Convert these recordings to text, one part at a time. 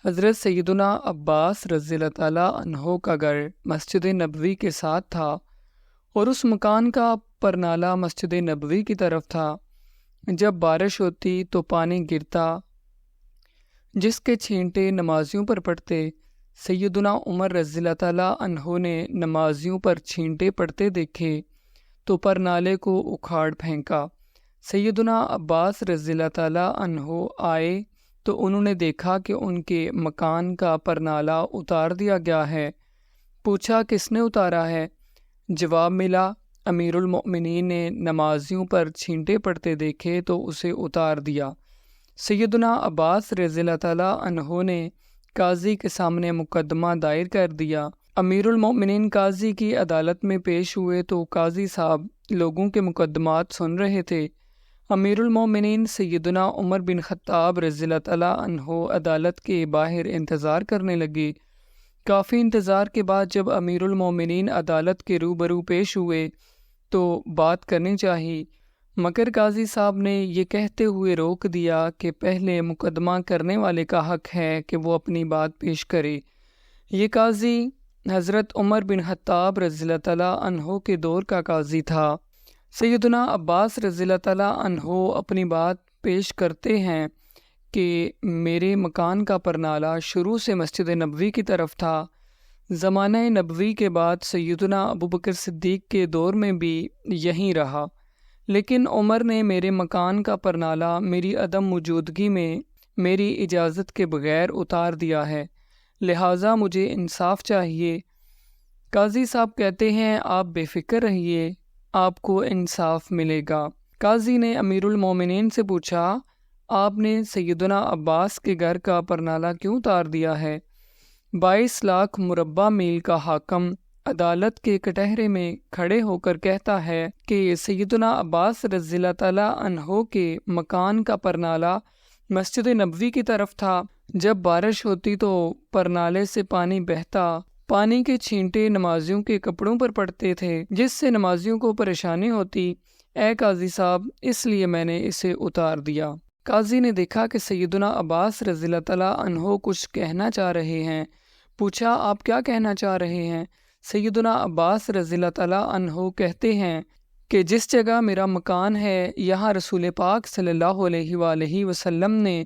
حضرت سیدنا عباس رضی اللہ تعالیٰ عنہ کا گھر مسجد نبوی کے ساتھ تھا اور اس مکان کا پرنالہ مسجد نبوی کی طرف تھا۔ جب بارش ہوتی تو پانی گرتا جس کے چھینٹے نمازیوں پر پڑتے۔ سیدنا عمر رضی اللہ تعالیٰ عنہ نے نمازیوں پر چھینٹے پڑتے دیکھے تو پرنالے کو اکھاڑ پھینکا۔ سیدنا عباس رضی اللہ تعالیٰ عنہ آئے تو انہوں نے دیکھا کہ ان کے مکان کا پرنالہ اتار دیا گیا ہے۔ پوچھا کس نے اتارا ہے؟ جواب ملا امیر المؤمنین نے نمازیوں پر چھینٹے پڑتے دیکھے تو اسے اتار دیا۔ سیدنا عباس رضی اللہ تعالیٰ عنہ نے قاضی کے سامنے مقدمہ دائر کر دیا۔ امیر المؤمنین قاضی کی عدالت میں پیش ہوئے تو قاضی صاحب لوگوں کے مقدمات سن رہے تھے۔ امیر المؤمنین سیدنا عمر بن خطاب رضی اللہ تعالیٰ عنہ عدالت کے باہر انتظار کرنے لگے۔ کافی انتظار کے بعد جب امیر المؤمنین عدالت کے روبرو پیش ہوئے تو بات کرنی چاہی، مگر قاضی صاحب نے یہ کہتے ہوئے روک دیا کہ پہلے مقدمہ کرنے والے کا حق ہے کہ وہ اپنی بات پیش کرے۔ یہ قاضی حضرت عمر بن خطاب رضی اللہ تعالیٰ عنہ کے دور کا قاضی تھا۔ سیدنا عباس رضی اللہ تعالیٰ عنہ اپنی بات پیش کرتے ہیں کہ میرے مکان کا پرنالہ شروع سے مسجد نبوی کی طرف تھا۔ زمانہ نبوی کے بعد سیدنا ابوبکر صدیق کے دور میں بھی یہیں رہا، لیکن عمر نے میرے مکان کا پرنالہ میری عدم موجودگی میں میری اجازت کے بغیر اتار دیا ہے، لہٰذا مجھے انصاف چاہیے۔ قاضی صاحب کہتے ہیں آپ بے فکر رہیے، آپ کو انصاف ملے گا۔ قاضی نے امیر المومنین سے پوچھا آپ نے سیدنا عباس کے گھر کا پرنالہ کیوں اتار دیا ہے؟ 22 لاکھ مربع میل کا حاکم عدالت کے کٹہرے میں کھڑے ہو کر کہتا ہے کہ سیدنا عباس رضی اللہ تعالیٰ عنہ کے مکان کا پرنالہ مسجد نبوی کی طرف تھا۔ جب بارش ہوتی تو پرنالے سے پانی بہتا، پانی کے چھینٹے نمازیوں کے کپڑوں پر پڑتے تھے جس سے نمازیوں کو پریشانی ہوتی۔ اے قاضی صاحب، اس لیے میں نے اسے اتار دیا۔ قاضی نے دیکھا کہ سیدنا عباس رضی اللہ تعالیٰ عنہ کچھ کہنا چاہ رہے ہیں۔ پوچھا آپ کیا کہنا چاہ رہے ہیں؟ سیدنا عباس رضی اللہ تعالیٰ عنہ کہتے ہیں کہ جس جگہ میرا مکان ہے یہاں رسول پاک صلی اللہ علیہ وآلہ وسلم نے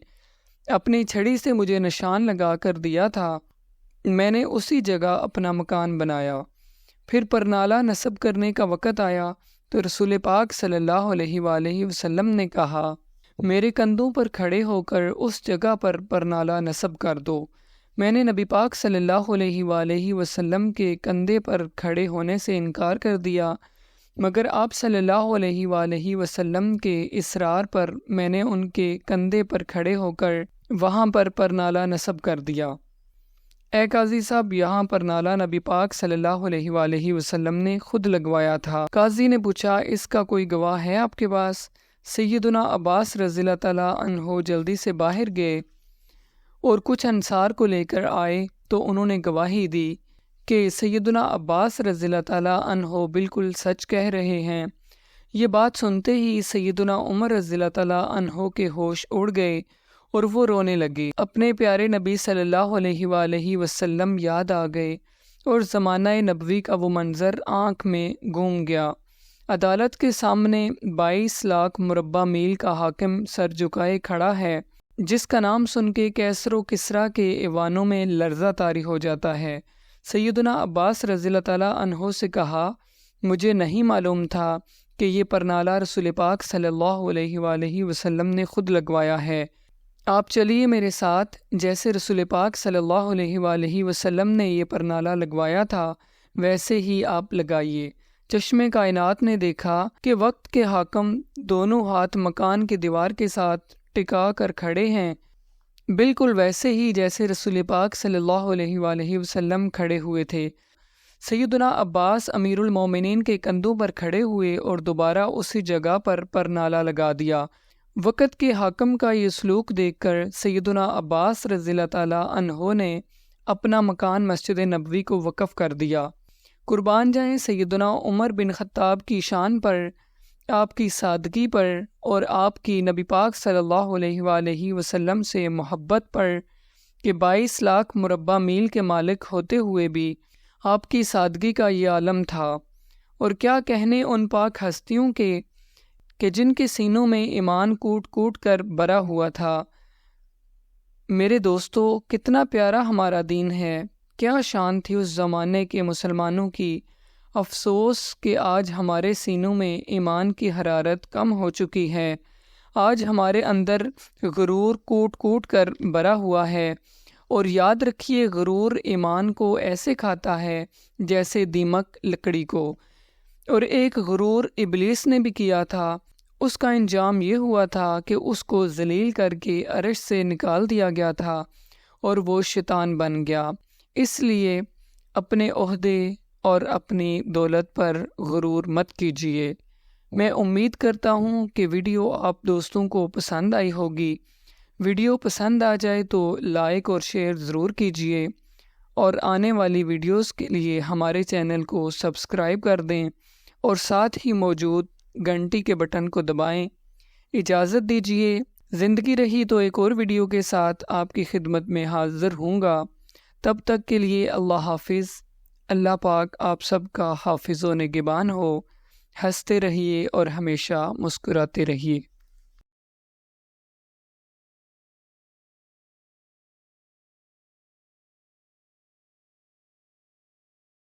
اپنی چھڑی سے مجھے نشان لگا کر دیا تھا، میں نے اسی جگہ اپنا مکان بنایا۔ پھر پرنالہ نصب کرنے کا وقت آیا تو رسول پاک صلی اللہ علیہ وآلہ وسلم نے کہا میرے کندھوں پر کھڑے ہو کر اس جگہ پر پرنالہ نصب کر دو۔ میں نے نبی پاک صلی اللہ علیہ وآلہ وسلم کے کندھے پر کھڑے ہونے سے انکار کر دیا، مگر آپ صلی اللہ علیہ وآلہ وسلم کے اصرار پر میں نے ان کے کندھے پر کھڑے ہو کر وہاں پر پرنالہ نصب کر دیا۔ اے قاضی صاحب، یہاں پرنالہ نبی پاک صلی اللہ علیہ وآلہ وسلم نے خود لگوایا تھا۔ قاضی نے پوچھا اس کا کوئی گواہ ہے آپ کے پاس؟ سیدنا عباس رضی اللہ تعالیٰ عنہ جلدی سے باہر گئے اور کچھ انصار کو لے کر آئے تو انہوں نے گواہی دی کہ سیدنا عباس رضی اللہ تعالیٰ عنہ بالکل سچ کہہ رہے ہیں۔ یہ بات سنتے ہی سیدنا عمر رضی اللہ تعالیٰ عنہ کے ہوش اڑ گئے اور وہ رونے لگے۔ اپنے پیارے نبی صلی اللہ علیہ وآلہ وسلم یاد آ گئے اور زمانہ نبوی کا وہ منظر آنکھ میں گھوم گیا۔ عدالت کے سامنے 22 لاکھ مربع میل کا حاکم سر جھکائے کھڑا ہے، جس کا نام سن کے کیسر و کسریٰ کے ایوانوں میں لرزہ طاری ہو جاتا ہے۔ سیدنا عباس رضی اللہ تعالیٰ عنہ سے کہا مجھے نہیں معلوم تھا کہ یہ پرنالہ رسول پاک صلی اللہ علیہ وآلہ وسلم نے خود لگوایا ہے۔ آپ چلیے میرے ساتھ، جیسے رسول پاک صلی اللہ علیہ وآلہ وسلم نے یہ پرنالہ لگوایا تھا ویسے ہی آپ لگائیے۔ چشم کائنات نے دیکھا کہ وقت کے حاکم دونوں ہاتھ مکان کی دیوار کے ساتھ ٹکا کر کھڑے ہیں، بالکل ویسے ہی جیسے رسول پاک صلی اللہ علیہ وآلہ وسلم کھڑے ہوئے تھے۔ سیدنا عباس امیر المومنین کے کندھوں پر کھڑے ہوئے اور دوبارہ اسی جگہ پر پرنالہ لگا دیا۔ وقت کے حاکم کا یہ سلوک دیکھ کر سیدنا عباس رضی اللہ تعالیٰ عنہ نے اپنا مکان مسجد نبوی کو وقف کر دیا۔ قربان جائیں سیدنا عمر بن خطاب کی شان پر، آپ کی سادگی پر اور آپ کی نبی پاک صلی اللہ علیہ وآلہ وسلم سے محبت پر کہ 22 لاکھ مربع میل کے مالک ہوتے ہوئے بھی آپ کی سادگی کا یہ عالم تھا۔ اور کیا کہنے ان پاک ہستیوں کے کہ جن کے سینوں میں ایمان کوٹ کوٹ کر بھرا ہوا تھا۔ میرے دوستو، کتنا پیارا ہمارا دین ہے، کیا شان تھی اس زمانے کے مسلمانوں کی۔ افسوس کہ آج ہمارے سینوں میں ایمان کی حرارت کم ہو چکی ہے، آج ہمارے اندر غرور کوٹ کوٹ کر بھرا ہوا ہے۔ اور یاد رکھیے، غرور ایمان کو ایسے کھاتا ہے جیسے دیمک لکڑی کو۔ اور ایک غرور ابلیس نے بھی کیا تھا، اس کا انجام یہ ہوا تھا کہ اس کو ذلیل کر کے عرش سے نکال دیا گیا تھا اور وہ شیطان بن گیا۔ اس لیے اپنے عہدے اور اپنی دولت پر غرور مت کیجیے۔ میں امید کرتا ہوں کہ ویڈیو آپ دوستوں کو پسند آئی ہوگی۔ ویڈیو پسند آ جائے تو لائک اور شیئر ضرور کیجیے، اور آنے والی ویڈیوز کے لیے ہمارے چینل کو سبسکرائب کر دیں اور ساتھ ہی موجود گھنٹی کے بٹن کو دبائیں۔ اجازت دیجیے، زندگی رہی تو ایک اور ویڈیو کے ساتھ آپ کی خدمت میں حاضر ہوں گا۔ تب تک کے لیے اللہ حافظ۔ اللہ پاک آپ سب کا حافظ و نگہبان ہو۔ ہنستے رہیے اور ہمیشہ مسکراتے رہیے۔